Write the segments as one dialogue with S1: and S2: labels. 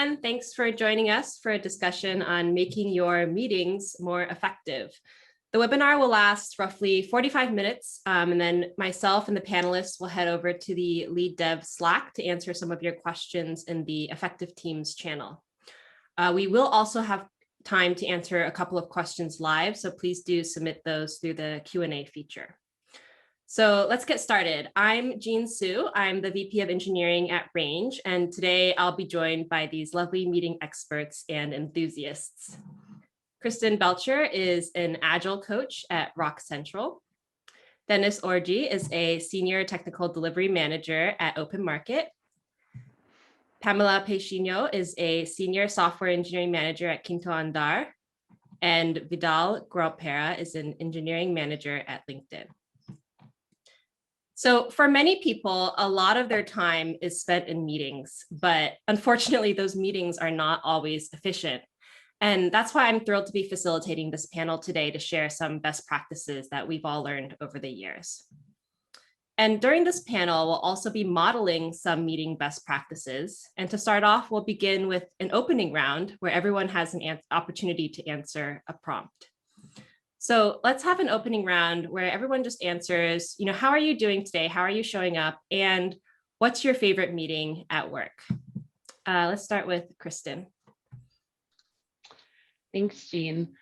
S1: everyone. Thanks for joining us for a discussion on making your meetings more effective. The webinar will last roughly 45 minutes, and then myself and the panelists will head over to the Lead Dev Slack to answer some of your questions in the Effective Teams channel. We will also have time to answer a couple of questions live, so please do submit those through the Q&A feature. So let's get started. I'm Jean Su. I'm the VP of Engineering at Range, and today I'll be joined by these lovely meeting experts and enthusiasts. Kristen Belcher is an Agile coach at Rock Central. Dennis Orji is a Senior Technical Delivery Manager at Open Market. Pamela Peixinho is a Senior Software Engineering Manager at Quinto Andar. And Vidal Gualpera is an Engineering Manager at LinkedIn. So for many people, a lot of their time is spent in meetings, but unfortunately, those meetings are not always efficient. And that's why I'm thrilled to be facilitating this panel today to share some best practices that we've all learned over the years. And during this panel, we'll also be modeling some meeting best practices. And to start off, we'll begin with an opening round where everyone has an opportunity to answer a prompt. So let's have an opening round where everyone just answers, how are you doing today? How are you showing up? And what's your favorite meeting at work? Let's start with Kristen.
S2: Thanks, Jean.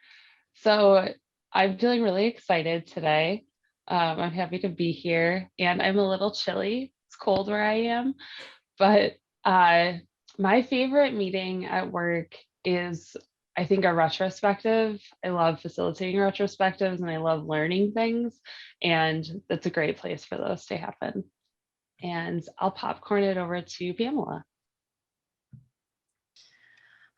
S2: So I'm feeling really excited today. I'm happy to be here, and I'm a little chilly. It's cold where I am, but my favorite meeting at work is, I think, a retrospective. I love facilitating retrospectives and I love learning things, and that's a great place for those to happen. And I'll popcorn it over to Pamela.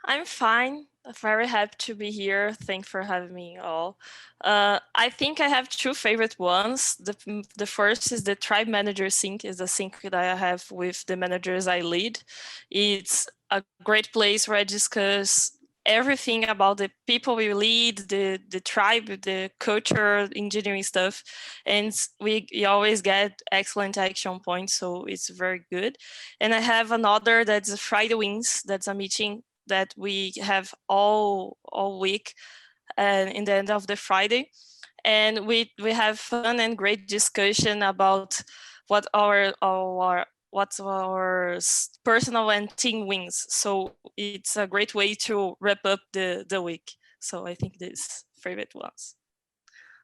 S3: I'm fine. Very happy to be here. Thanks for having me all. I think I have two favorite ones. The first is the Tribe Manager Sync, is a sync that I have with the managers I lead. It's a great place where I discuss everything about the people we lead, the tribe, the culture, engineering stuff. And we always get excellent action points, so it's very good. And I have another that's Friday Wins. That's a meeting that we have all week and in the end of the Friday. And we have fun and great discussion about what's our personal and team wins. So it's a great way to wrap up the week. So I think these favorite ones.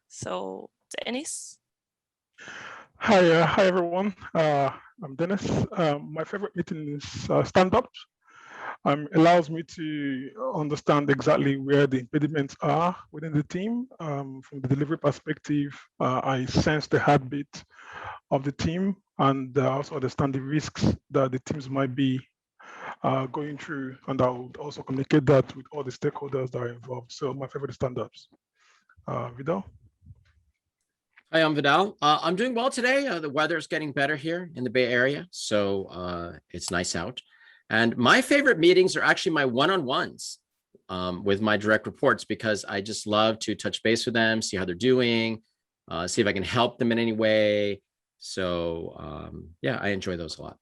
S3: So Dennis.
S4: Hi everyone. I'm Dennis. My favorite meeting is stand-ups. Allows me to understand exactly where the impediments are within the team. From the delivery perspective, I sense the heartbeat of the team, and also understand the risks that the teams might be going through, and I would also communicate that with all the stakeholders that are involved. So my favorite stand-ups. Vidal?
S5: Hi, I'm Vidal. I'm doing well today. The weather is getting better here in the Bay Area, so it's nice out. And my favorite meetings are actually my one-on-ones with my direct reports, because I just love to touch base with them, see how they're doing, see if I can help them in any way. So yeah, I enjoy those a lot.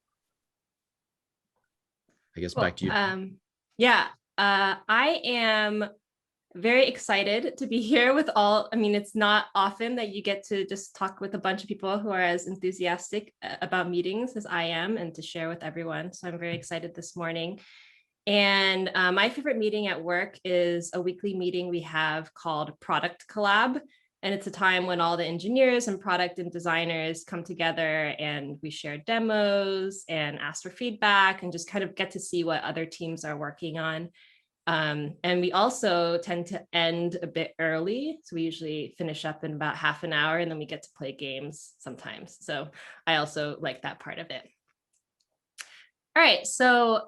S5: I guess back to you.
S1: I am very excited to be here with all. It's not often that you get to just talk with a bunch of people who are as enthusiastic about meetings as I am, and to share with everyone. So I'm very excited this morning. And my favorite meeting at work is a weekly meeting we have called Product Collab. And it's a time when all the engineers and product and designers come together, and we share demos and ask for feedback and just kind of get to see what other teams are working on. And we also tend to end a bit early. So we usually finish up in about half an hour, and then we get to play games sometimes. So I also like that part of it. All right, so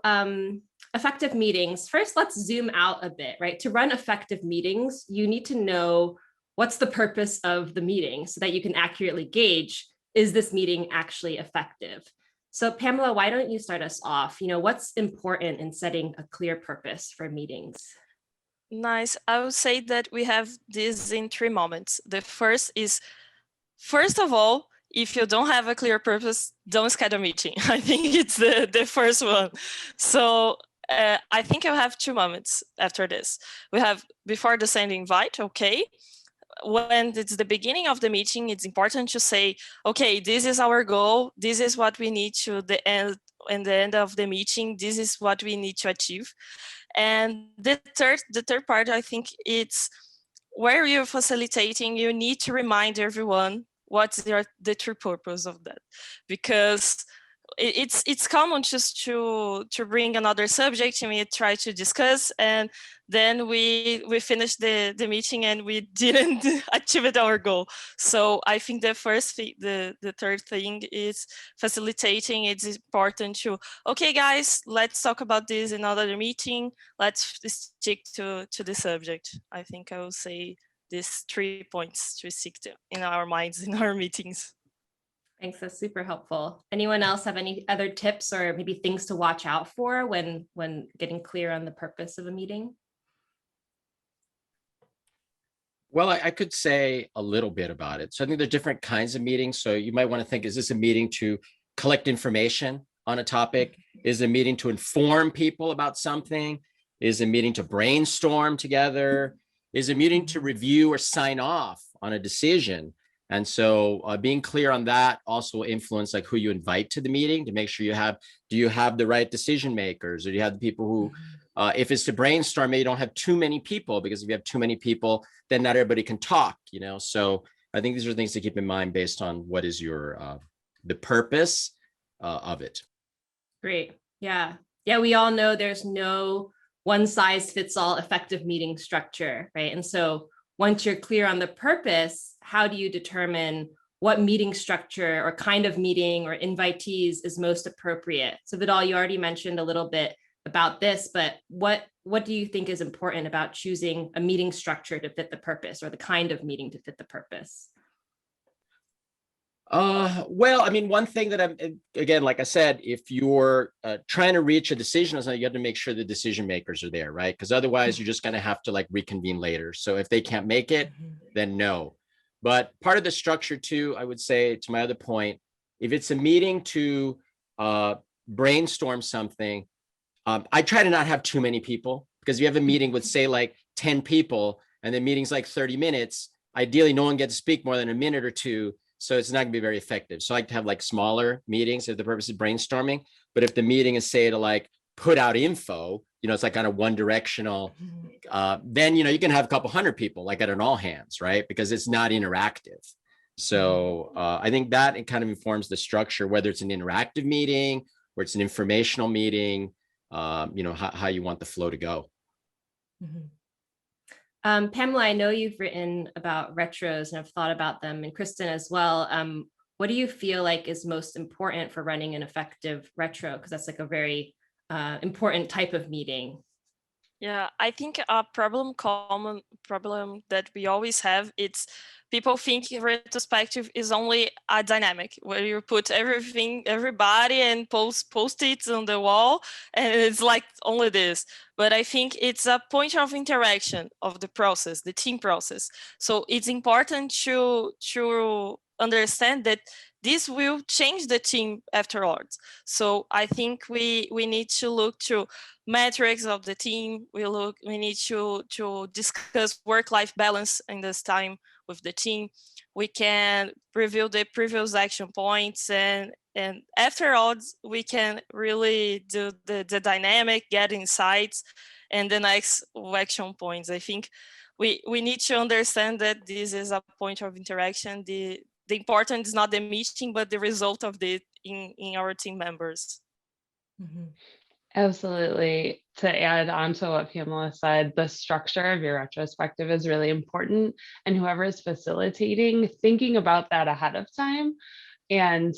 S1: effective meetings. First, let's zoom out a bit, right? To run effective meetings, you need to know what's the purpose of the meeting so that you can accurately gauge, is this meeting actually effective? So Pamela, why don't you start us off? What's important in setting a clear purpose for meetings?
S3: Nice. I would say that we have this in 3 moments. The first is, first of all, if you don't have a clear purpose, don't schedule a meeting. I think it's the first one. So I think I have 2 moments after this. We have before the send invite, okay. When it's the beginning of the meeting, it's important to say, okay, this is our goal. This is what we need to the end. And the end of the meeting, this is what we need to achieve. And the third part, I think it's where you're facilitating, you need to remind everyone what's the true purpose of that, because it's common just to bring another subject and we try to discuss, and then we finish the meeting and we didn't achieve our goal. So I think the third thing is facilitating. It's important to, okay guys, let's talk about this in another meeting, let's stick to the subject. I think I will say these 3 points to stick to in our minds in our meetings.
S1: Thanks, that's super helpful. Anyone else have any other tips or maybe things to watch out for when getting clear on the purpose of a meeting?
S5: Well, I could say a little bit about it. So I think there are different kinds of meetings. So you might want to think, is this a meeting to collect information on a topic? Is it a meeting to inform people about something? Is it a meeting to brainstorm together? Is it a meeting to review or sign off on a decision? And so being clear on that also will influence like who you invite to the meeting to make sure do you have the right decision makers, or do you have the people who, if it's to brainstorm, you don't have too many people, because if you have too many people, then not everybody can talk, So I think these are things to keep in mind based on what is your, the purpose of it.
S1: Great. Yeah. Yeah. We all know there's no one size fits all effective meeting structure, right? And so once you're clear on the purpose, how do you determine what meeting structure or kind of meeting or invitees is most appropriate? So Vidal, you already mentioned a little bit about this, but what do you think is important about choosing a meeting structure to fit the purpose, or the kind of meeting to fit the purpose?
S5: Well, I mean, one thing that again, like I said, if you're trying to reach a decision, you have to make sure the decision makers are there, right? Because otherwise you're just going to have to like reconvene later. So if they can't make it, then no. But part of the structure too, I would say, to my other point, if it's a meeting to brainstorm something, I try to not have too many people, because if you have a meeting with say like 10 people and the meeting's like 30 minutes, ideally no one gets to speak more than a minute or two. So it's not gonna be very effective. So I like to have like smaller meetings if the purpose is brainstorming. But if the meeting is say to like put out info, it's like kind of one directional, then, you can have a couple hundred people like at an all hands, right? Because it's not interactive. So I think that it kind of informs the structure, whether it's an interactive meeting or it's an informational meeting, how you want the flow to go.
S1: Pamela, I know you've written about retros and have thought about them, and Kristen as well. What do you feel like is most important for running an effective retro? Because that's like a very important type of meeting.
S3: Yeah, I think a common problem that we always have, it's people think retrospective is only a dynamic where you put everybody and post-its on the wall, and it's like only this. But I think it's a point of interaction of the process, the team process. So it's important to understand that this will change the team afterwards. So I think we need to look to metrics of the team. We need to discuss work-life balance in this time with the team. We can review the previous action points, and afterwards we can really do the dynamic, get insights, and the next action points. I think we need to understand that this is a point of interaction. The important is not the meeting, but the result of it in our team members.
S2: Absolutely. To add on to what Pamela said, the structure of your retrospective is really important. And whoever is facilitating, thinking about that ahead of time. And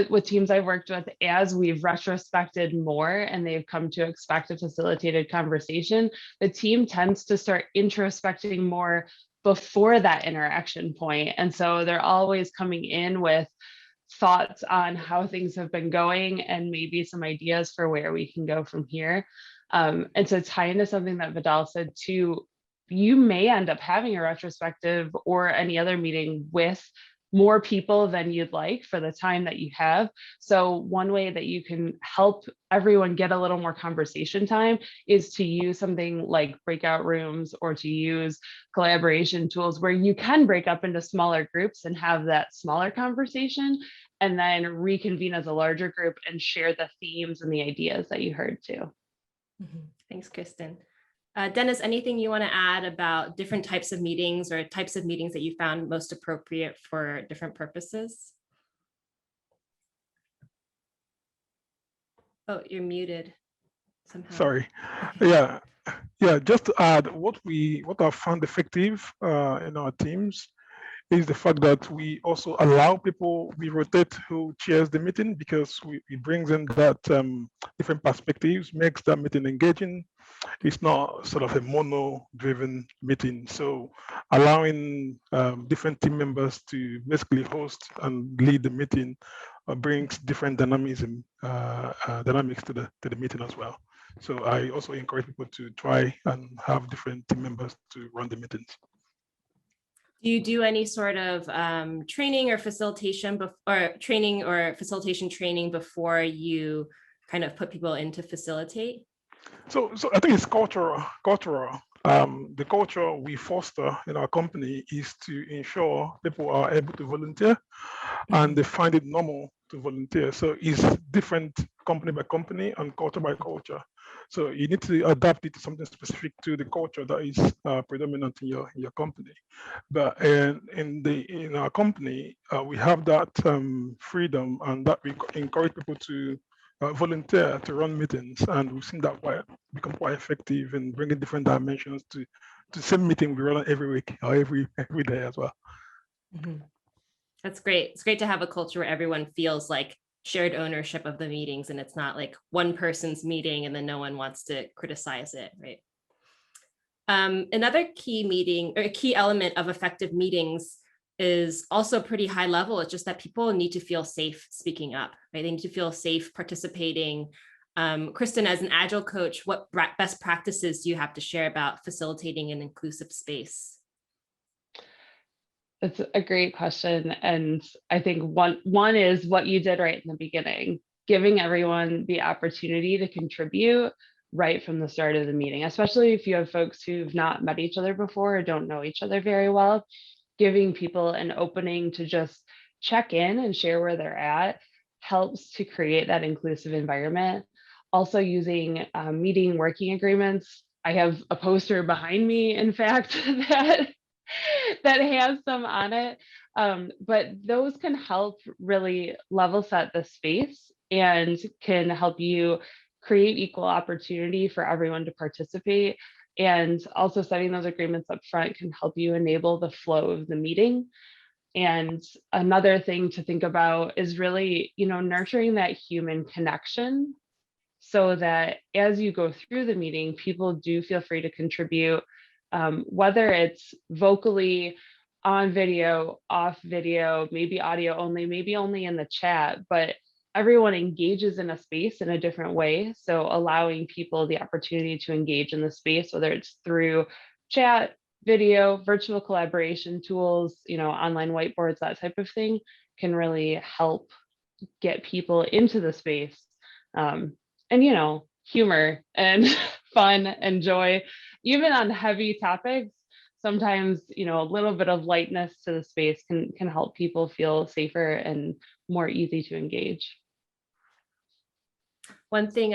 S2: with teams I've worked with, as we've retrospected more and they've come to expect a facilitated conversation, the team tends to start introspecting more before that interaction point. And so they're always coming in with thoughts on how things have been going and maybe some ideas for where we can go from here. And to tie into something that Vidal said too, you may end up having a retrospective or any other meeting with more people than you'd like for the time that you have. So one way that you can help everyone get a little more conversation time is to use something like breakout rooms or to use collaboration tools where you can break up into smaller groups and have that smaller conversation and then reconvene as a larger group and share the themes and the ideas that you heard too.
S1: Thanks, Kristen. Dennis, anything you want to add about different types of meetings or types of meetings that you found most appropriate for different purposes? Oh, you're muted somehow.
S4: Sorry. Yeah. Just to add, what I found effective in our teams is the fact that we also allow people, we rotate who chairs the meeting, because it brings in that different perspectives, makes that meeting engaging. It's not sort of a mono-driven meeting. So allowing different team members to basically host and lead the meeting brings different dynamics to the meeting as well. So I also encourage people to try and have different team members to run the meetings.
S1: Do you do any sort of training or facilitation training before you kind of put people in to facilitate?
S4: So I think it's cultural. The culture we foster in our company is to ensure people are able to volunteer and they find it normal to volunteer. So it's different company by company and culture by culture. So you need to adapt it to something specific to the culture that is predominant in your company. But in our company, we have that freedom, and that we encourage people to volunteer to run meetings, and we've seen that become quite effective in bringing different dimensions to the same meeting we run every week or every day as well.
S1: That's great. It's great to have a culture where everyone feels like shared ownership of the meetings, and it's not like one person's meeting and then no one wants to criticize it, right? Another key element of effective meetings is also pretty high level. It's just that people need to feel safe speaking up, right? They need to feel safe participating. Kristen, as an Agile coach, what best practices do you have to share about facilitating an inclusive space?
S2: That's a great question. And I think one is what you did right in the beginning, giving everyone the opportunity to contribute right from the start of the meeting, especially if you have folks who've not met each other before or don't know each other very well. Giving people an opening to just check in and share where they're at helps to create that inclusive environment. Also using meeting working agreements. I have a poster behind me, in fact, that has some on it. But those can help really level set the space and can help you create equal opportunity for everyone to participate. And also setting those agreements up front can help you enable the flow of the meeting. And another thing to think about is really, nurturing that human connection so that as you go through the meeting, people do feel free to contribute, whether it's vocally, on video, off video, maybe audio only, maybe only in the chat, but everyone engages in a space in a different way. So allowing people the opportunity to engage in the space, whether it's through chat, video, virtual collaboration tools, online whiteboards, that type of thing, can really help get people into the space. And, humor and fun and joy, even on heavy topics. Sometimes, a little bit of lightness to the space can help people feel safer and more easy to engage.
S1: One thing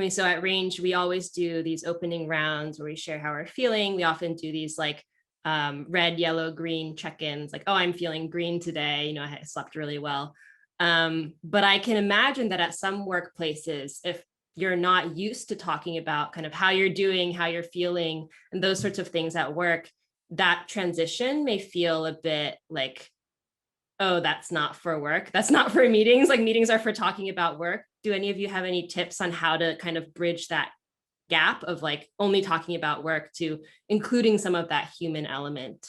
S1: so at Range, we always do these opening rounds where we share how we're feeling. We often do these like red, yellow, green check-ins, like, oh, I'm feeling green today. I slept really well. But I can imagine that at some workplaces, if you're not used to talking about kind of how you're doing, how you're feeling, and those sorts of things at work, that transition may feel a bit like, oh, that's not for work. That's not for meetings. Like meetings are for talking about work. Do any of you have any tips on how to kind of bridge that gap of like only talking about work to including some of that human element?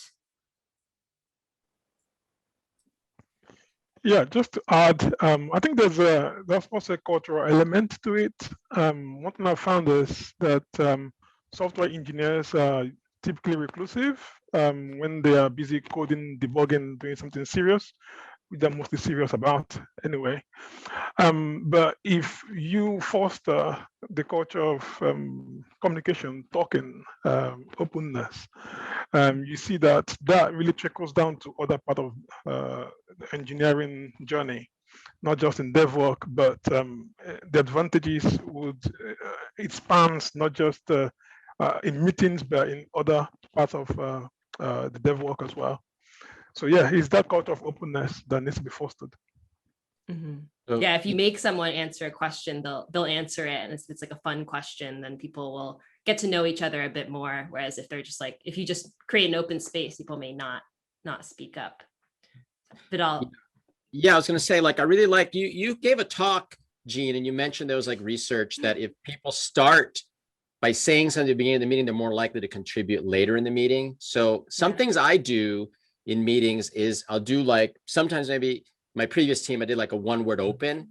S4: Yeah, just to add, I think there's also a cultural element to it. One thing I found is that software engineers typically reclusive when they are busy coding, debugging, doing something serious, which they're mostly serious about anyway. But if you foster the culture of communication, talking, openness, you see that that really trickles down to other part of the engineering journey, not just in dev work, but the advantages would, it spans not just in meetings, but in other parts of the dev work as well. So yeah, it's that culture of openness that needs to be fostered.
S5: So,
S1: Yeah, if you make someone answer a question, they'll answer it, and it's like a fun question, then people will get to know each other a bit more. Whereas if they're just like, if you just create an open space, people may not speak up. Vidal.
S5: yeah, I was going to say, like, I really like you gave a talk, Gene, and you mentioned there was like research that if people start by saying something at the beginning of the meeting, they're more likely to contribute later in the meeting. So some things I do in meetings is I'll do like, sometimes maybe my previous team, I did like a one-word open,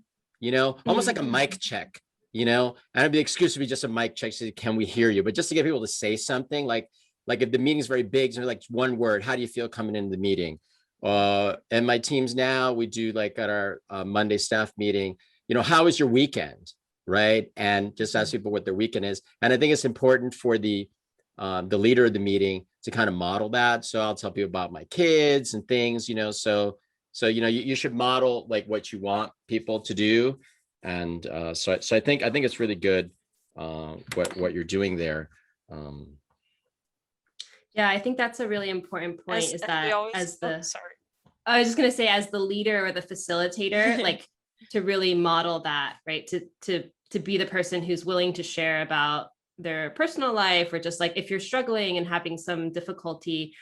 S5: almost like a mic check, and the excuse would be just a mic check, so can we hear you? But just to get people to say something, like if the meeting's very big, so like one word, how do you feel coming into the meeting? And my teams now, we do like at our Monday staff meeting, how was your weekend, right? And just ask people what their weekend is. And I think it's important for the leader of the meeting to kind of model that. So I'll tell people about my kids and things, so you should model like what you want people to do. And so I think it's really good what you're doing there.
S1: Yeah, I think that's a really important point, is that
S3: sorry.
S1: I was just going to say, as the leader or the facilitator, like to really model that, right? To be the person who's willing to share about their personal life, or just like if you're struggling and having some difficulty,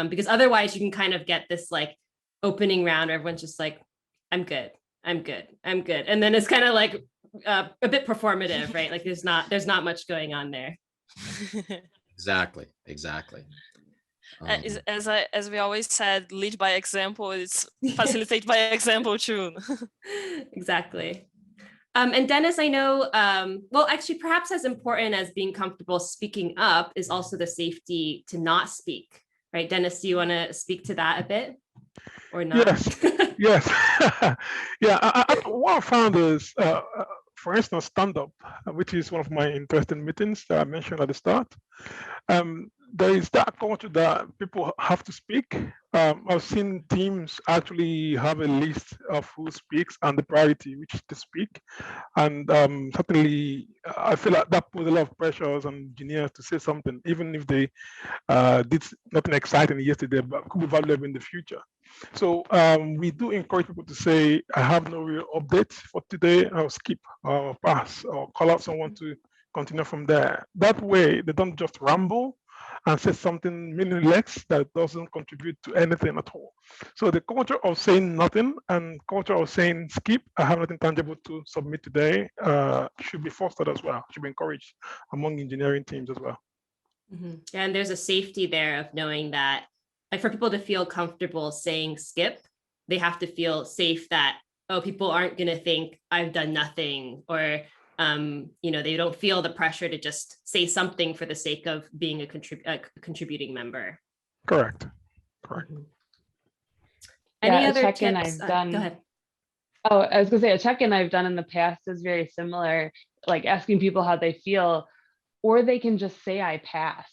S1: because otherwise you can kind of get this like opening round where everyone's just like, I'm good. And then it's kind of like a bit performative, right? Like there's not much going on there.
S5: Exactly.
S3: As we always said, lead by example, it's facilitate by example too.
S1: Exactly. And Dennis, I know, well, actually, perhaps as important as being comfortable speaking up is also the safety to not speak, right? Dennis, do you want to speak to that a bit or not?
S4: Yes. Yeah, what I found is, for instance, stand-up, which is one of my interesting meetings that I mentioned at the start. There is that culture that people have to speak. I've seen teams actually have a list of who speaks and the priority which to speak. And certainly, I feel like that puts a lot of pressures on engineers to say something, even if they did nothing exciting yesterday, but could be valuable in the future. So we do encourage people to say, I have no real update for today, I'll skip or pass or call out someone to continue from there. That way, they don't just ramble and say something meaningless that doesn't contribute to anything at all. So the culture of saying nothing and culture of saying skip, I have nothing tangible to submit today, should be fostered as well, should be encouraged among engineering teams as well.
S1: And there's a safety there of knowing that, like, for people to feel comfortable saying skip, they have to feel safe that, oh, people aren't going to think I've done nothing, or they don't feel the pressure to just say something for the sake of being a contributing member.
S4: Correct.
S1: Any other
S2: check-in
S1: tips?
S2: I've done.
S1: Go ahead.
S2: Oh, I was gonna say, a check-in I've done in the past is very similar, like asking people how they feel, or they can just say I pass.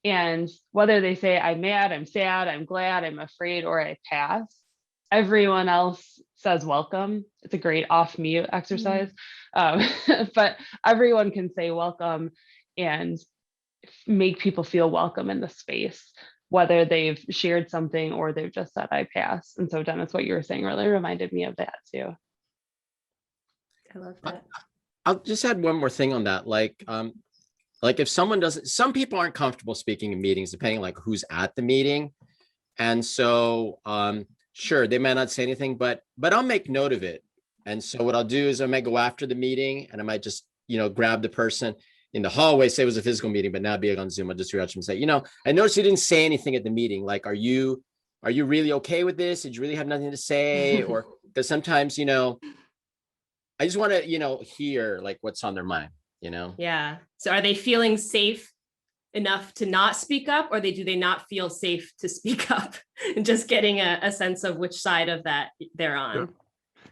S2: And whether they say I'm mad, I'm sad, I'm glad, I'm afraid, or I pass, everyone else says welcome. It's a great off-mute exercise. But everyone can say welcome and make people feel welcome in the space, whether they've shared something or they've just said I pass. And so Dennis, what you were saying really reminded me of that too.
S1: I love that.
S5: I'll just add one more thing on that. Like if someone doesn't, some people aren't comfortable speaking in meetings, depending like who's at the meeting. And so sure, they might not say anything, but I'll make note of it. And so what I'll do is I might go after the meeting and I might just, grab the person in the hallway, say it was a physical meeting, but now being on Zoom, I'll just reach out to them and say, I noticed you didn't say anything at the meeting. Like, are you really okay with this? Did you really have nothing to say? Or because sometimes, I just want to, hear like what's on their mind,
S1: Yeah. So are they feeling safe enough to not speak up, or do they not feel safe to speak up? And just getting a sense of which side of that they're on.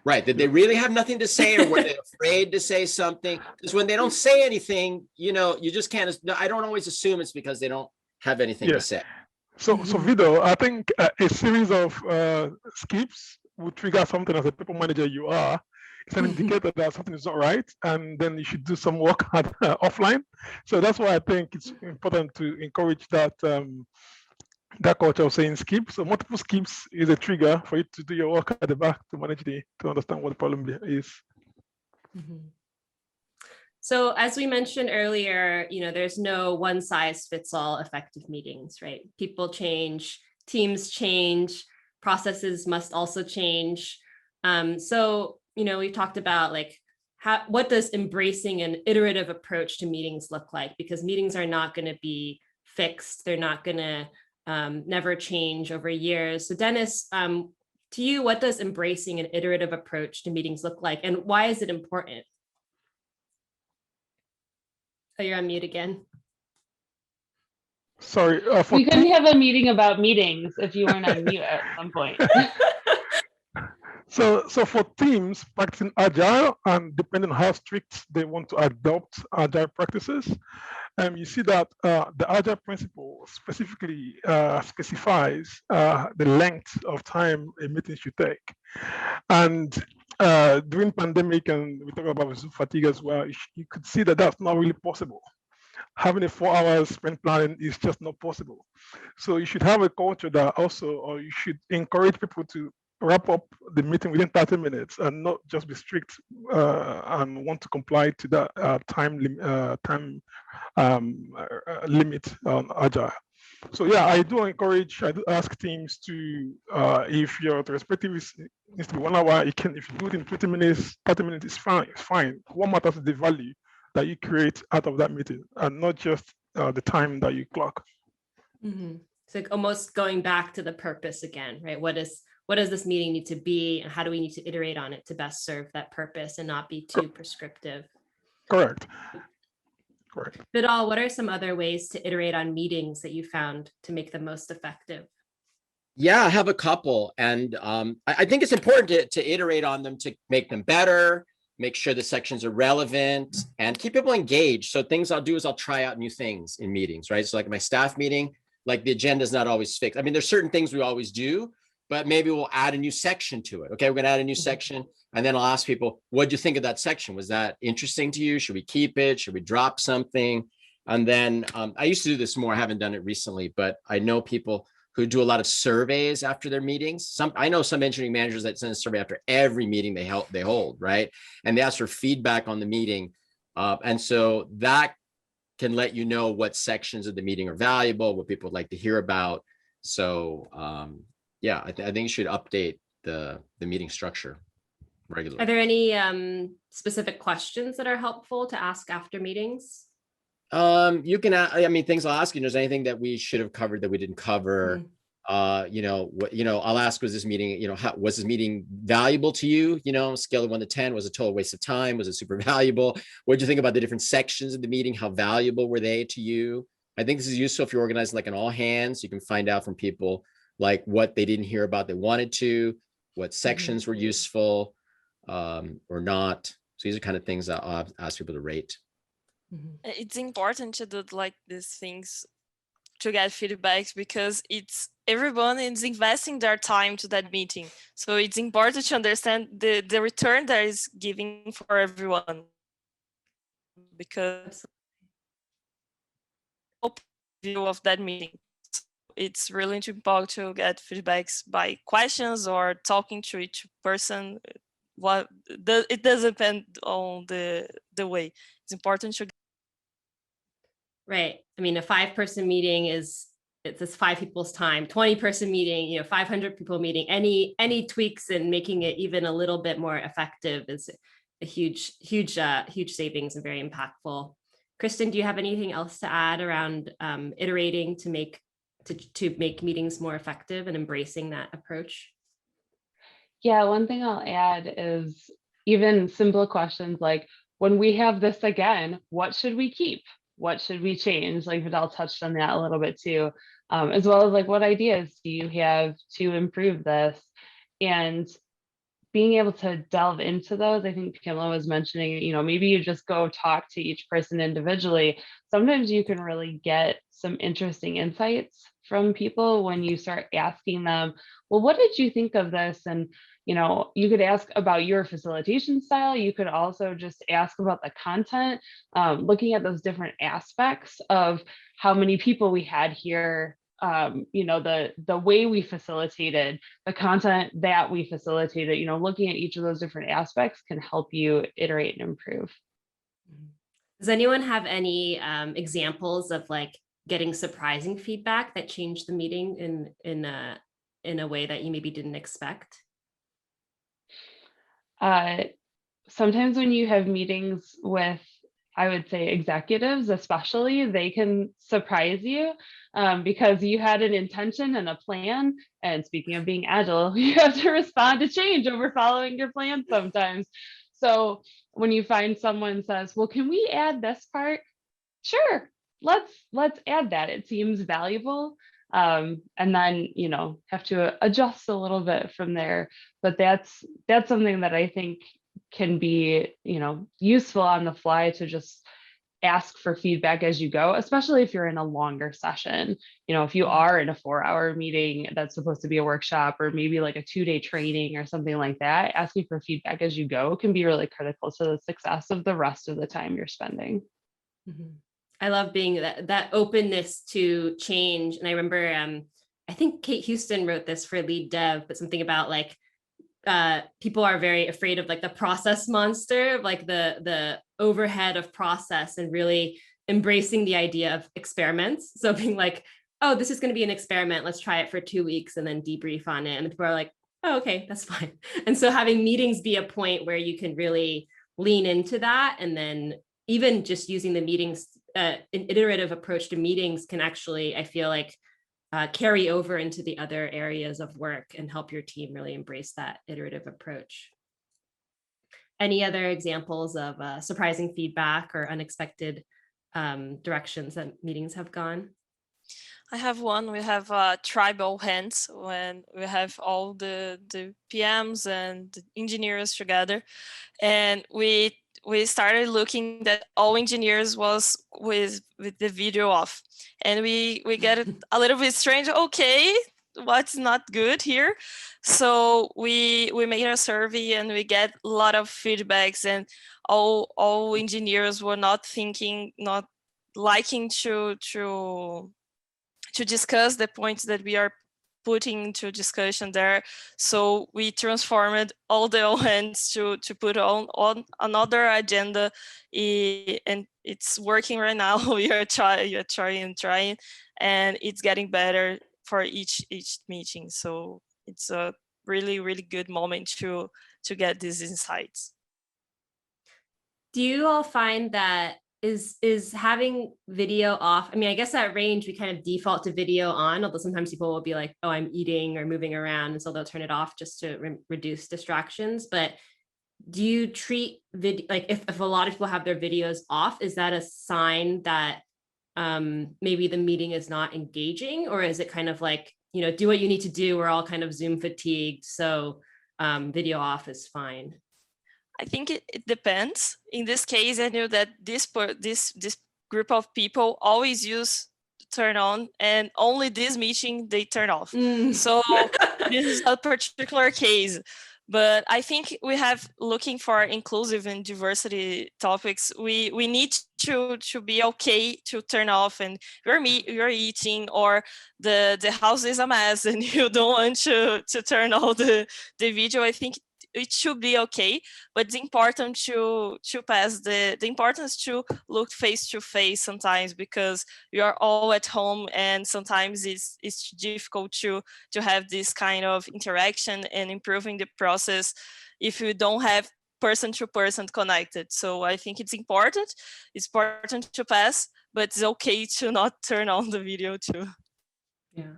S5: Right. Did they really have nothing to say, or were they afraid to say something? Because when they don't say anything, you know, you just can't. I don't always assume it's because they don't have anything to say.
S4: So Vido, I think a series of skips would trigger something as a people manager you are. It's an indicator that something is not right, and then you should do some work offline. So that's why I think it's important to encourage that that culture of saying skip. So multiple skips is a trigger for you to do your work at the back to manage to understand what the problem is.
S1: So as we mentioned earlier, you know, there's no one size fits all effective meetings, right? People change, teams change, processes must also change. So, you know, we've talked about like what does embracing an iterative approach to meetings look like? Because meetings are not going to be fixed. They're not going to never change over years. So Dennis, to you, what does embracing an iterative approach to meetings look like, and why is it important? Oh, you're on mute again.
S4: Sorry.
S2: We couldn't have a meeting about meetings if you weren't on mute at some point.
S4: So for teams practicing agile, and depending on how strict they want to adopt agile practices, you see that the agile principle specifically specifies the length of time a meeting should take. And during pandemic, and we talk about Zoom fatigue as well, you could see that that's not really possible. Having a 4 hours sprint planning is just not possible. So you should have a culture that also, or you should encourage people to wrap up the meeting within 30 minutes and not just be strict and want to comply to that time limit on agile. So yeah, I do ask teams to, if your retrospective needs to be 1 hour, if you do it in 20 minutes, 30 minutes is fine. It's fine. What matters is the value that you create out of that meeting, and not just the time that you clock.
S1: So like almost going back to the purpose again, right? What does this meeting need to be, and how do we need to iterate on it to best serve that purpose and not be too prescriptive?
S4: Correct.
S1: Vidal, what are some other ways to iterate on meetings that you found to make them most effective?
S5: Yeah, I have a couple, and I think it's important to iterate on them to make them better, make sure the sections are relevant, and keep people engaged. So things I'll do is I'll try out new things in meetings, right? So like my staff meeting, like the agenda is not always fixed. I mean, there's certain things we always do, but maybe we'll add a new section to it. Okay, we're gonna add a new section, and then I'll ask people, what do you think of that section? Was that interesting to you? Should we keep it? Should we drop something? And then I used to do this more. I haven't done it recently, but I know people who do a lot of surveys after their meetings. I know some engineering managers that send a survey after every meeting they hold, right? And they ask for feedback on the meeting. And so that can let you know what sections of the meeting are valuable, what people would like to hear about. So yeah, I think you should update the meeting structure regularly.
S1: Are there any specific questions that are helpful to ask after meetings?
S5: You can, I mean, things I'll ask you, there's anything that we should have covered that we didn't cover. I'll ask, was this meeting, was this meeting valuable to you? Scale of 1 to 10, was it a total waste of time? Was it super valuable? What did you think about the different sections of the meeting? How valuable were they to you? I think this is useful if you're organizing like an all hands. You can find out from people like what they didn't hear about they wanted to, what sections were useful or not. So these are kind of things that I'll ask people to rate.
S3: It's important to do like these things to get feedbacks, because everyone is investing their time to that meeting. So it's important to understand the return that is giving for everyone, because view of that meeting. So it's really important to get feedbacks by questions or talking to each person. It does depend on the way. It's important to.
S1: Right. I mean, a 5-person meeting it's 5 people's time. 20-person meeting, 500 people meeting. Any tweaks in making it even a little bit more effective is a huge savings and very impactful. Kristen, do you have anything else to add around iterating to make meetings more effective and embracing that approach?
S2: Yeah, one thing I'll add is even simple questions like, when we have this again, what should we keep? what should we change? Like Vidal touched on that a little bit too, as well as like what ideas do you have to improve this? And being able to delve into those, I think Pamela was mentioning, maybe you just go talk to each person individually. Sometimes you can really get some interesting insights from people when you start asking them, well, what did you think of this? And, you could ask about your facilitation style. You could also just ask about the content, looking at those different aspects of how many people we had here, the way we facilitated, the content that we facilitated, looking at each of those different aspects can help you iterate and improve.
S1: Does anyone have any examples of like getting surprising feedback that changed the meeting in a way that you maybe didn't expect?
S2: Sometimes when you have meetings with, I would say, executives, especially, they can surprise you because you had an intention and a plan. And speaking of being agile, you have to respond to change over following your plan sometimes. So when you find someone says, well, can we add this part? Sure, let's add that. It seems valuable. And then, have to adjust a little bit from there. But that's something that I think can be, useful on the fly to just ask for feedback as you go, especially if you're in a longer session. If you are in a 4-hour meeting that's supposed to be a workshop, or maybe like a 2-day training or something like that, asking for feedback as you go can be really critical to the success of the rest of the time you're spending.
S1: Mm-hmm. I love being that openness to change. And I remember, I think Kate Houston wrote this for Lead Dev, but something about like, people are very afraid of like the process monster, like the overhead of process, and really embracing the idea of experiments. So being like, oh, this is going to be an experiment. Let's try it for 2 weeks and then debrief on it. And people are like, oh, okay, that's fine. And so having meetings be a point where you can really lean into that. And then even just using the meetings, an iterative approach to meetings can actually, I feel like, carry over into the other areas of work and help your team really embrace that iterative approach. Any other examples of surprising feedback or unexpected directions that meetings have gone?
S3: I have one. We have tribal hands when we have all the PMs and the engineers together, and we started looking that all engineers was with the video off, and we get it a little bit strange. Okay, what's not good here? So we made a survey and we get a lot of feedbacks, and all engineers were not liking to discuss the points that we are putting into discussion there. So we transformed all the hands to put on another agenda, and it's working right now. We are trying, and it's getting better for each meeting. So it's a really, really good moment to get these insights.
S1: Do you all find that is having video off? I mean, I guess at Range, we kind of default to video on, although sometimes people will be like, oh, I'm eating or moving around. And so they'll turn it off just to reduce distractions. But do you treat video, like if a lot of people have their videos off, is that a sign that maybe the meeting is not engaging? Or is it kind of like, do what you need to do, we're all kind of Zoom fatigued, so video off is fine?
S3: I think it depends. In this case, I knew that this group of people always use turn on, and only this meeting they turn off. So this is a particular case. But I think we have, looking for inclusive and diversity topics, we need to be okay to turn off, and you're eating, or the house is a mess and you don't want to turn on the video. I think it should be okay, but it's important to pass the importance to look face to face sometimes, because we are all at home, and sometimes it's difficult to have this kind of interaction and improving the process if you don't have person to person connected. So I think it's important to pass, but it's okay to not turn on the video too.
S1: Yeah.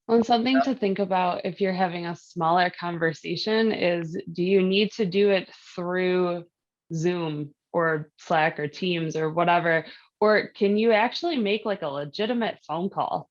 S2: Well, something to think about if you're having a smaller conversation is, do you need to do it through Zoom or Slack or Teams or whatever? Or can you actually make like a legitimate phone call?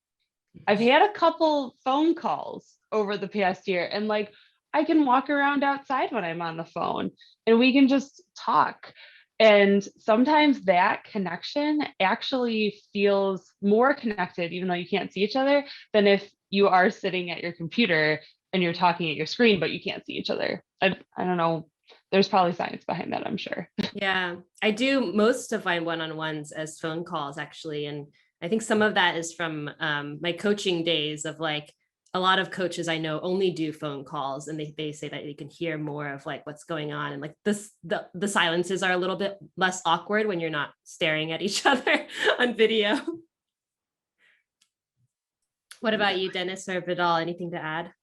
S2: I've had a couple phone calls over the past year, and like I can walk around outside when I'm on the phone and we can just talk. And sometimes that connection actually feels more connected, even though you can't see each other, than if you are sitting at your computer and you're talking at your screen, but you can't see each other. I don't know. There's probably science behind that, I'm sure.
S1: Yeah, I do most of my one-on-ones as phone calls, actually. And I think some of that is from my coaching days of like, a lot of coaches I know only do phone calls, and they say that you can hear more of like what's going on, and like the silences are a little bit less awkward when you're not staring at each other on video. What about you, Dennis or Vidal? Anything to add?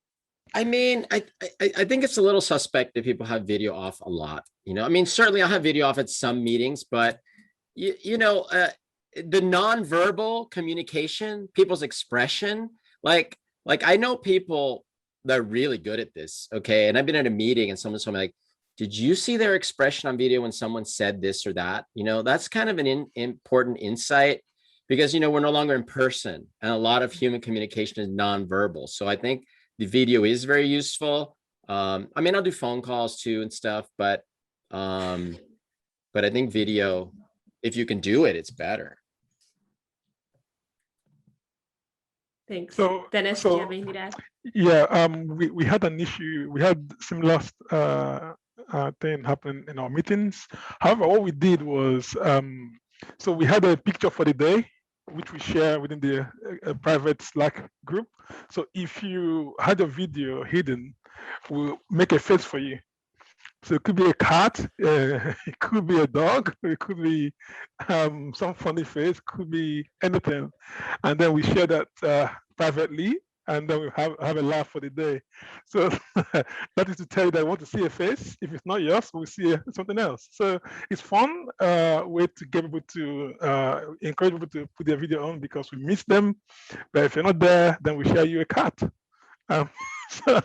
S5: I mean, I think it's a little suspect if people have video off a lot. You know, I mean, certainly I'll have video off at some meetings, but you know, the nonverbal communication, people's expression, like I know people that are really good at this. Okay, and I've been at a meeting and someone told me like, "Did you see their expression on video when someone said this or that?" You know, that's kind of an important insight, because you know we're no longer in person, and a lot of human communication is nonverbal. So I think the video is very useful. I mean, I'll do phone calls too and stuff, but I think video, if you can do it, it's better.
S1: Thanks.
S4: So,
S1: Dennis, do you have anything to add?
S4: Yeah, we had an issue. We had similar thing happen in our meetings. However, what we did was, so we had a picture for the day, which we share within the private Slack group. So if you had a video hidden, we'll make a face for you. So it could be a cat, it could be a dog, it could be some funny face, could be anything. And then we share that privately, and then we have a laugh for the day. So that is to tell you that I want to see a face. If it's not yours, we'll see something else. So it's fun way to get people to encourage people to put their video on because we miss them. But if you're not there, then we share you a cat. So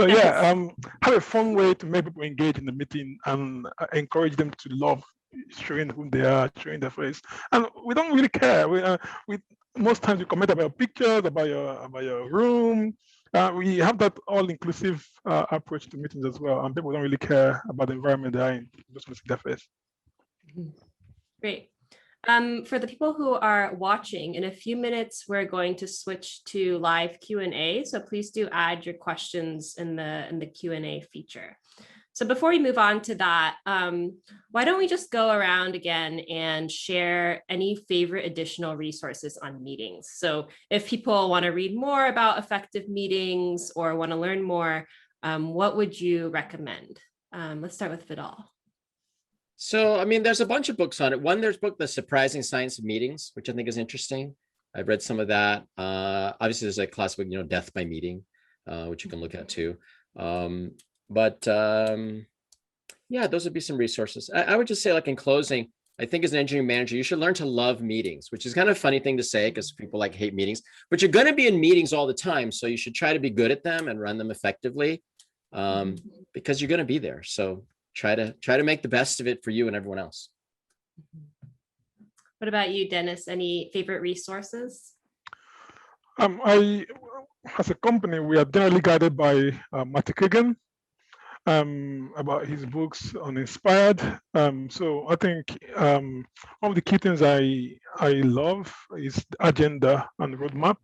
S4: yeah, have a fun way to make people engage in the meeting and encourage them to love showing who they are, showing their face. And we don't really care. We most times we comment about pictures, about your room. We have that all-inclusive approach to meetings as well, and people don't really care about the environment they're in. Just want to see their face.
S1: Great. For the people who are watching, in a few minutes, we're going to switch to live Q&A. So please do add your questions in the Q&A feature. So before we move on to that, why don't we just go around again and share any favorite additional resources on meetings? So if people want to read more about effective meetings or want to learn more, what would you recommend? Let's start with Vidal.
S5: So, I mean, there's a bunch of books on it. One, there's a book, The Surprising Science of Meetings, which I think is interesting. I've read some of that. Obviously, there's a classic book, Death by Meeting, which you can look at too. Yeah, those would be some resources. I would just say, like in closing, I think as an engineering manager, you should learn to love meetings, which is kind of a funny thing to say because people like hate meetings, but you're going to be in meetings all the time. So you should try to be good at them and run them effectively because you're going to be there. So try to make the best of it for you and everyone else.
S1: What about you, Dennis? Any favorite resources?
S4: As a company, we are generally guided by Matthew Kagan about his books on Inspired. So I think one of the key things I love is the agenda and roadmap.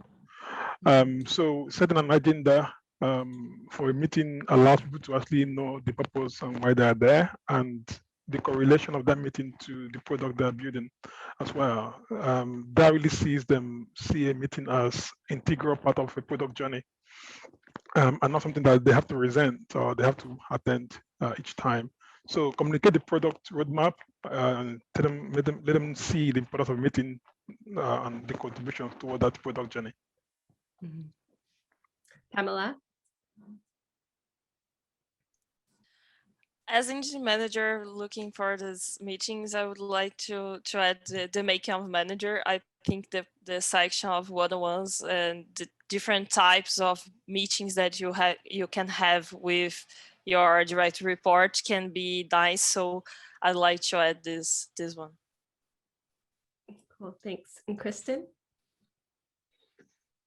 S4: So setting an agenda for a meeting allows people to actually know the purpose and why they're there and the correlation of that meeting to the product they're building as well. That really see a meeting as integral part of a product journey and not something that they have to resent or they have to attend each time. So communicate the product roadmap and let them see the importance of meeting and the contribution toward that product journey.
S1: Pamela?
S3: As engineering manager looking for these meetings, I would like to add the making of manager. I think the section of one-on-ones and the different types of meetings that you can have with your direct report can be nice. So I'd like to add this one.
S1: Cool, thanks. And Kristen?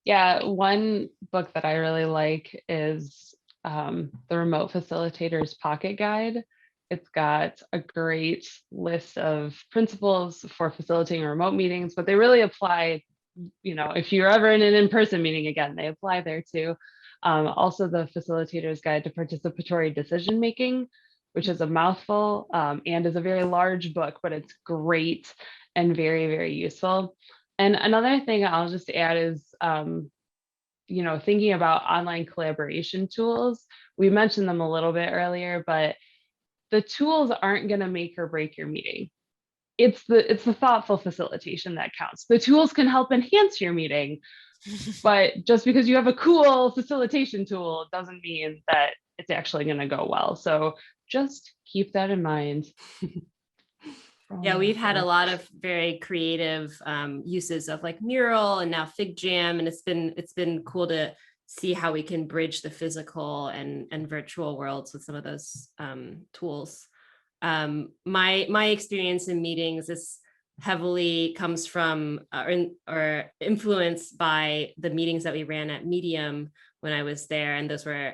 S2: Yeah, one book that I really like is the Remote Facilitator's Pocket Guide. It's got a great list of principles for facilitating remote meetings, but they really apply, if you're ever in an in-person meeting again, they apply there too. Also the Facilitator's Guide to Participatory Decision Making, which is a mouthful and is a very large book, but it's great and very, very useful. And another thing I'll just add is, thinking about online collaboration tools. We mentioned them a little bit earlier, but the tools aren't going to make or break your meeting. It's the thoughtful facilitation that counts. The tools can help enhance your meeting, but just because you have a cool facilitation tool doesn't mean that it's actually going to go well. So just keep that in mind.
S1: Yeah, we've had a lot of very creative uses of like Mural and now Fig Jam, and it's been cool to see how we can bridge the physical and virtual worlds with some of those tools. My experience in meetings is heavily comes from or influenced by the meetings that we ran at Medium when I was there, and those were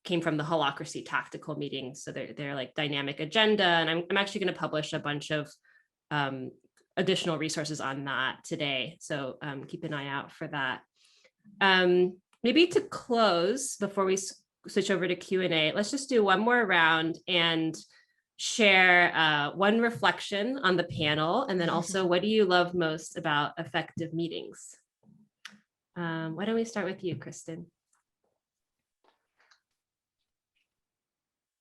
S1: came from the Holacracy tactical meetings. So they're like dynamic agenda, and I'm actually going to publish a bunch of additional resources on that today. So keep an eye out for that. Maybe to close before we switch over to Q&A, let's just do one more round and share one reflection on the panel, and then also what do you love most about effective meetings? Why don't we start with you, Kristen?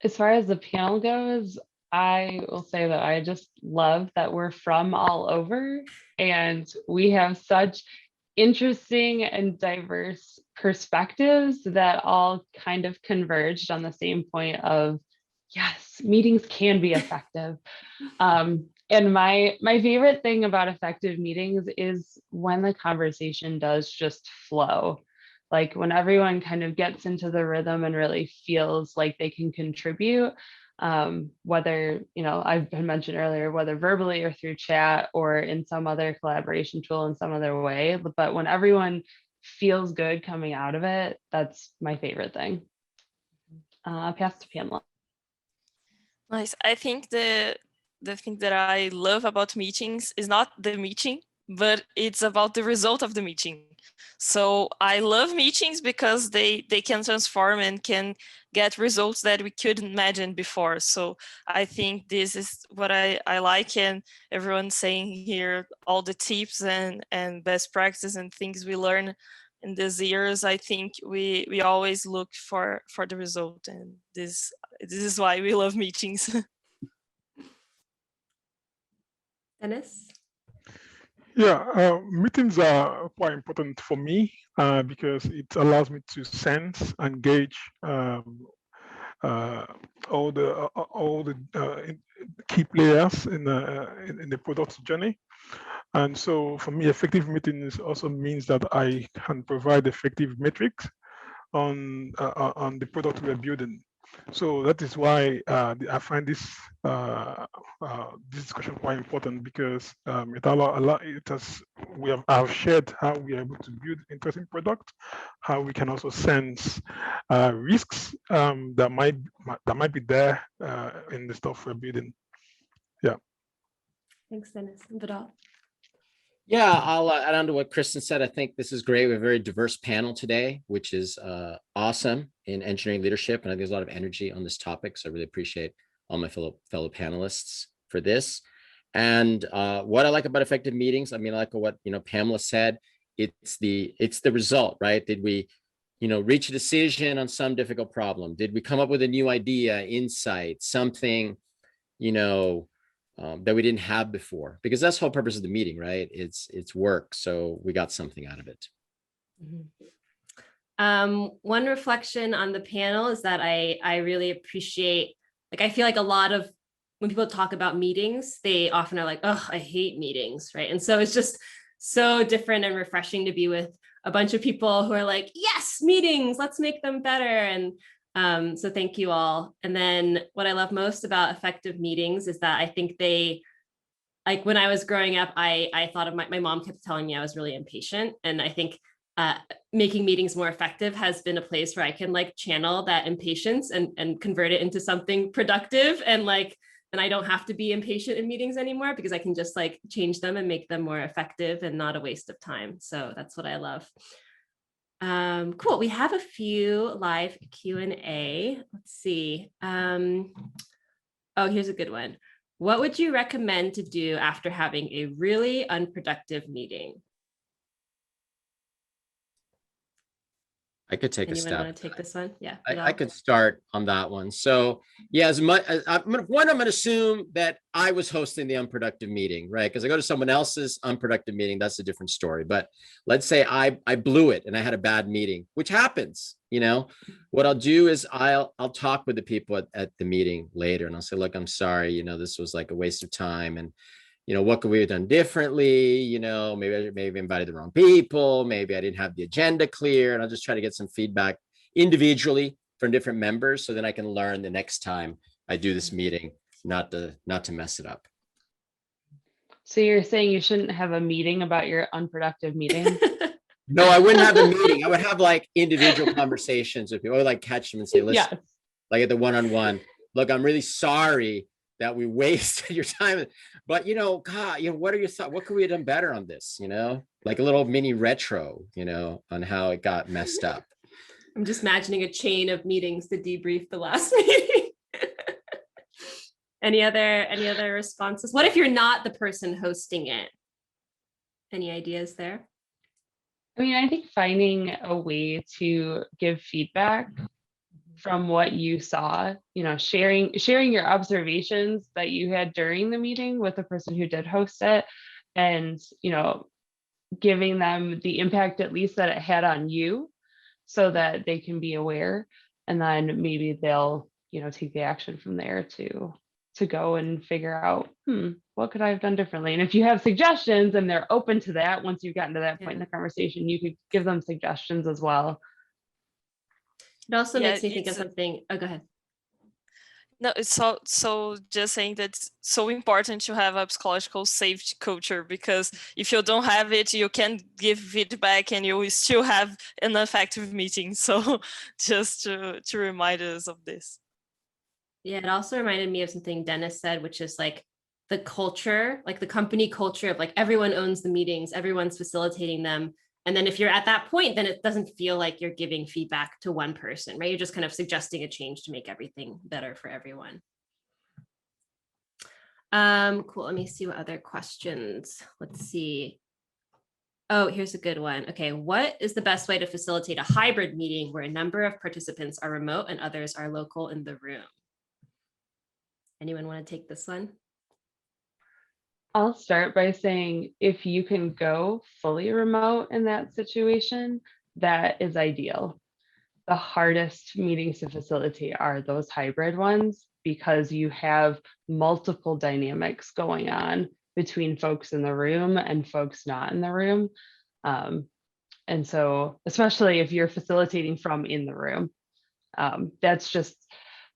S2: As far as the panel goes, I will say that I just love that we're from all over and we have such interesting and diverse perspectives that all kind of converged on the same point of, yes, meetings can be effective. And my favorite thing about effective meetings is when the conversation does just flow. Like when everyone kind of gets into the rhythm and really feels like they can contribute, whether, I've been mentioned earlier, whether verbally or through chat or in some other collaboration tool in some other way, but when everyone feels good coming out of it, that's my favorite thing. Pass to Pamela.
S3: Nice. I think the thing that I love about meetings is not the meeting, but it's about the result of the meeting. So I love meetings because they can transform and can get results that we couldn't imagine before. So I think this is what I like, and everyone's saying here, all the tips and best practices and things we learn in these years. I think we always look for the result, and this is why we love meetings.
S1: Dennis?
S4: Yeah, meetings are quite important for me because it allows me to sense and gauge all the key players in the product journey. And so for me, effective meetings also means that I can provide effective metrics on the product we're building. So that is why I find this discussion quite important, because I've shared how we are able to build interesting product, how we can also sense risks that might be there in the stuff we're building. Yeah.
S1: Thanks, Dennis. And Vidal?
S5: Yeah, I'll add on to what Kristen said. I think this is great. We have a very diverse panel today, which is awesome in engineering leadership. And I think there's a lot of energy on this topic. So I really appreciate all my fellow panelists for this. And what I like about effective meetings, I like what Pamela said. It's the result, right? Did we reach a decision on some difficult problem? Did we come up with a new idea, insight, something that we didn't have before? Because that's the whole purpose of the meeting, right? It's work. So we got something out of it.
S1: Mm-hmm. One reflection on the panel is that I really appreciate, I feel like a lot of when people talk about meetings, they often are like, oh, I hate meetings, right? And so it's just so different and refreshing to be with a bunch of people who are like, yes, meetings, let's make them better. And So thank you all. And then what I love most about effective meetings is that I think they, like when I was growing up, I thought of my mom kept telling me I was really impatient. And I think making meetings more effective has been a place where I can like channel that impatience and convert it into something productive. And I don't have to be impatient in meetings anymore because I can just like change them and make them more effective and not a waste of time. So that's what I love. Cool. We have a few live Q&A. Let's see. Oh, here's a good one. What would you recommend to do after having a really unproductive meeting?
S5: I could take a
S1: Anyone
S5: step.
S1: want to take this one? Yeah.
S5: I could start on that one. So yeah, as much as I'm going to assume that I was hosting the unproductive meeting, right? Because I go to someone else's unproductive meeting, that's a different story. But let's say I blew it and I had a bad meeting, which happens. What I'll do is I'll talk with the people at the meeting later, and I'll say, look, I'm sorry, this was like a waste of time, and what could we have done differently? Maybe I invited the wrong people. Maybe I didn't have the agenda clear. And I'll just try to get some feedback individually from different members so then I can learn the next time I do this meeting, not to mess it up.
S2: So you're saying you shouldn't have a meeting about your unproductive meeting?
S5: No, I wouldn't have a meeting. I would have like individual conversations with people. I would like catch them and say, listen,
S2: Yes.
S5: like at the one-on-one, look, I'm really sorry that we wasted your time, but God, what are your thoughts? What could we have done better on this? Like a little mini retro, on how it got messed up.
S1: I'm just imagining a chain of meetings to debrief the last meeting. Any other responses? What if you're not the person hosting it? Any ideas there?
S2: I mean, I think finding a way to give feedback from what you saw, sharing your observations that you had during the meeting with the person who did host it, and giving them the impact at least that it had on you so that they can be aware, and then maybe they'll take the action from there to go and figure out what could I have done differently. And if you have suggestions and they're open to that, once you've gotten to that point in the conversation, you could give them suggestions as well.
S1: It also makes me think of something. Oh, go ahead.
S3: No, it's so just saying that it's so important to have a psychological safety culture, because if you don't have it, you can give feedback and you will still have an effective meeting. So just to remind us of this.
S1: Yeah, it also reminded me of something Dennis said, which is like the culture, like the company culture of like everyone owns the meetings, everyone's facilitating them. And then if you're at that point, then it doesn't feel like you're giving feedback to one person, right? You're just kind of suggesting a change to make everything better for everyone. Cool. Let me see what other questions. Let's see. Oh, here's a good one. Okay. What is the best way to facilitate a hybrid meeting where a number of participants are remote and others are local in the room? Anyone want to take this one?
S2: I'll start by saying if you can go fully remote in that situation, that is ideal. The hardest meetings to facilitate are those hybrid ones because you have multiple dynamics going on between folks in the room and folks not in the room. And so, especially if you're facilitating from in the room, that's just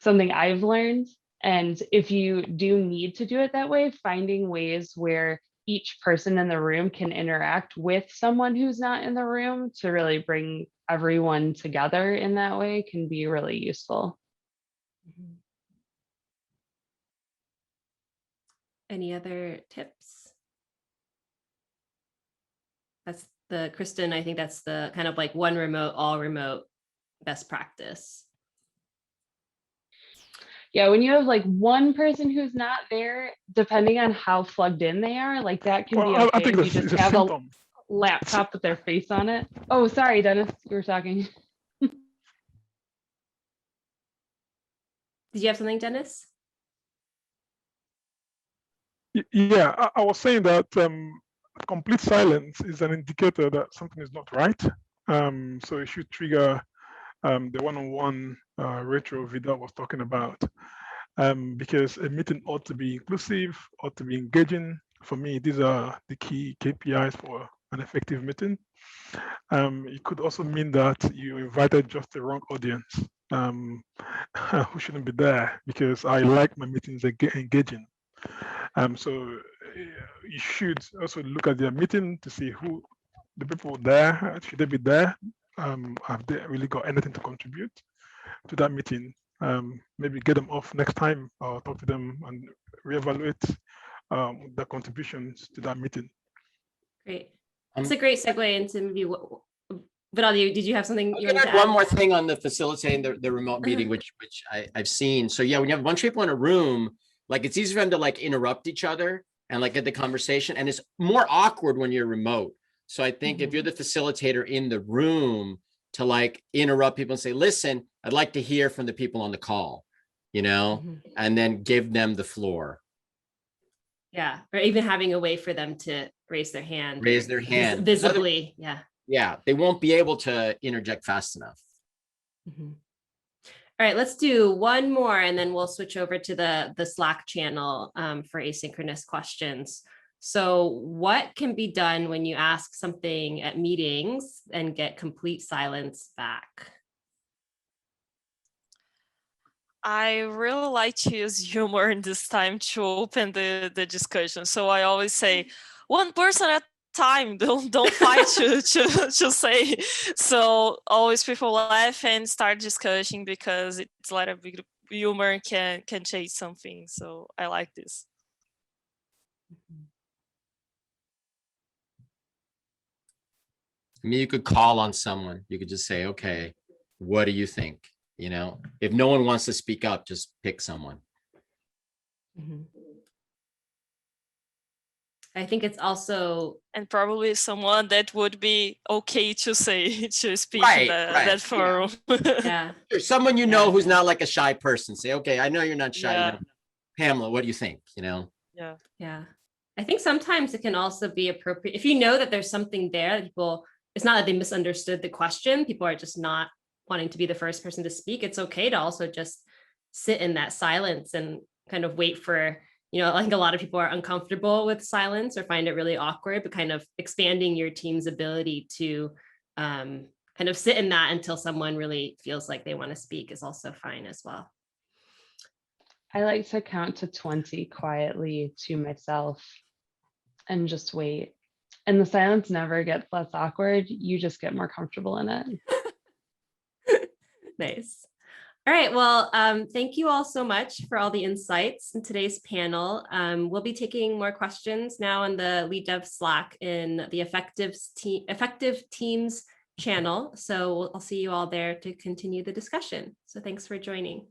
S2: something I've learned. And if you do need to do it that way, finding ways where each person in the room can interact with someone who's not in the room to really bring everyone together in that way can be really useful.
S1: Any other tips? That's Kristen, I think that's the kind of like one remote, all remote best practice.
S2: Yeah, when you have like one person who's not there, depending on how plugged in they are, like that can be okay.
S4: I think
S2: if you just have a laptop with their face on it. Oh, sorry, Dennis, you were talking.
S1: Did you have something, Dennis?
S4: Yeah, I was saying that complete silence is an indicator that something is not right. So it should trigger the one-on-one retro Vidal was talking about. Because a meeting ought to be inclusive, ought to be engaging. For me, these are the key KPIs for an effective meeting. It could also mean that you invited just the wrong audience. who shouldn't be there, because I like my meetings engaging. So you should also look at their meeting to see who the people there, should they be there? Have they really got anything to contribute to that meeting? Maybe get them off next time, or talk to them and reevaluate their contributions to that meeting.
S1: Great. It's a great segue into maybe Vidal, did you have something you wanted to add?
S5: One more thing on the facilitating the remote meeting, which I've seen. So yeah, when you have a bunch of people in a room, like it's easy for them to like interrupt each other and like get the conversation, and it's more awkward when you're remote. So I think if you're the facilitator in the room, to like interrupt people and say, listen, I'd like to hear from the people on the call, you know, and then give them the floor.
S1: Yeah, or even having a way for them to raise their hand. Visibly, yeah.
S5: Yeah, they won't be able to interject fast enough.
S1: All right, let's do one more and then we'll switch over to the Slack channel for asynchronous questions. So what can be done when you ask something at meetings and get complete silence back?
S3: I really like to use humor in this time to open the discussion. So I always say, one person at a time, don't fight to say. So always people laugh and start discussing, because it's like a big humor can change something. So I like this.
S5: I mean, you could call on someone. You could just say, okay, what do you think? You know, if no one wants to speak up, just pick someone.
S1: I think it's also,
S3: and probably someone that would be okay to say, to speak
S5: Right,
S3: that forum.
S1: yeah.
S5: Someone you know who's not like a shy person. Say, okay, I know you're not shy.
S3: Yeah.
S5: You know, Pamela, what do you think? You know?
S3: Yeah.
S1: Yeah. I think sometimes it can also be appropriate if you know that there's something there that people, it's not that they misunderstood the question, people are just not wanting to be the first person to speak. It's okay to also just sit in that silence and kind of wait for, you know, I think a lot of people are uncomfortable with silence or find it really awkward, but kind of expanding your team's ability to kind of sit in that until someone really feels like they want to speak is also fine as well.
S2: I like to count to 20 quietly to myself and just wait. And the silence never gets less awkward. You just get more comfortable in it.
S1: Nice. All right. Well, thank you all so much for all the insights in today's panel. We'll be taking more questions now on the Lead Dev Slack in the Effective Teams channel. So I'll see you all there to continue the discussion. So thanks for joining.